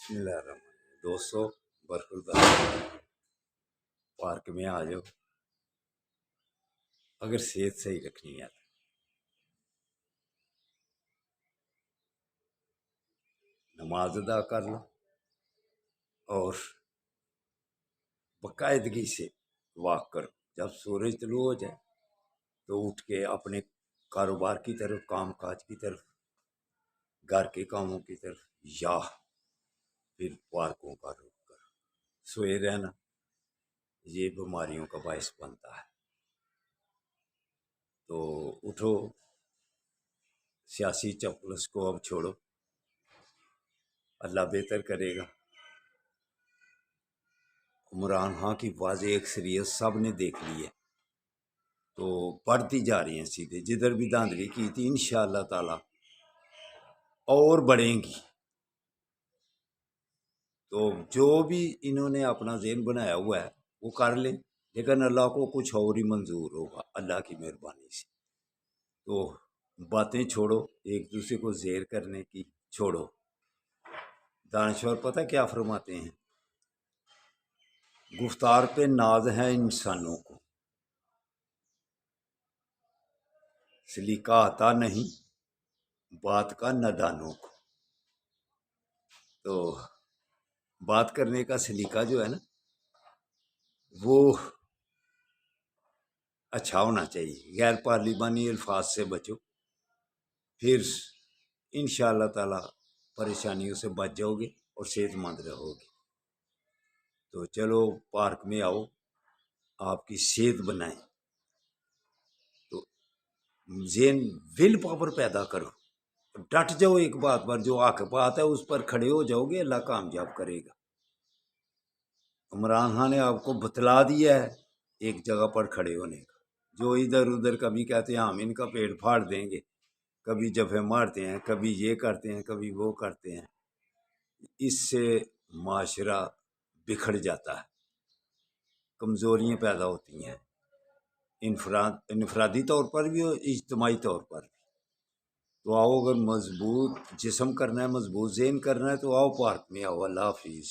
بسم اللہ الرحمن الرحیم۔ دوستو برخوردار پارک میں آ جاؤ اگر صحت صحیح رکھنی ہے تو۔ نماز ادا کر لو اور باقاعدگی سے واک کرو۔ جب سورج طلوع ہو جائے تو اٹھ کے اپنے کاروبار کی طرف، کام کاج کی طرف، گھر کے کاموں کی طرف، یا پھر پارکوں کا رخ کرو۔ سوئے رہنا یہ بیماریوں کا باعث بنتا ہے۔ تو اٹھو، سیاسی چپلس کو اب چھوڑو، اللہ بہتر کرے گا۔ عمران خان کی واضح اکثریت سب نے دیکھ لی ہے، تو بڑھتی جا رہی ہیں سیدھے۔ جدھر بھی دھاندلی کی تھی انشاءاللہ تعالی اور بڑھیں گی۔ تو جو بھی انہوں نے اپنا ذہن بنایا ہوا ہے وہ کر لیں، لیکن اللہ کو کچھ اور ہی منظور ہوگا اللہ کی مہربانی سے۔ تو باتیں چھوڑو، ایک دوسرے کو زیر کرنے کی چھوڑو۔ دانشور پتہ کیا فرماتے ہیں؟ گفتار پہ ناز ہے انسانوں کو، سلیقہ آتا نہیں بات کا نادانوں کو۔ تو بات کرنے کا سلیقہ جو ہے نا وہ اچھا ہونا چاہیے، غیر پارلیمانی الفاظ سے بچو، پھر انشاءاللہ تعالی پریشانیوں سے بچ جاؤ گے اور صحت مند رہو گے۔ تو چلو پارک میں آؤ، آپ کی صحت بنائیں، تو ذہن ول پاور پیدا کرو، ڈٹ جاؤ ایک بات پر، جو حق بات ہے اس پر کھڑے ہو جاؤ گے، اللہ کامیاب کرے گا۔ عمران خان نے آپ کو بتلا دیا ہے ایک جگہ پر کھڑے ہونے کا۔ جو ادھر ادھر کبھی کہتے ہیں ہم ان کا پیٹ پھاڑ دیں گے، کبھی جبھے مارتے ہیں، کبھی یہ کرتے ہیں، کبھی وہ کرتے ہیں، اس سے معاشرہ بکھر جاتا ہے، کمزوریاں پیدا ہوتی ہیں، انفرادی طور پر بھی اور اجتماعی طور پر بھی۔ تو آؤ، اگر مضبوط جسم کرنا ہے، مضبوط ذہن کرنا ہے تو آؤ پارک میں آؤ۔ اللہ حافظ۔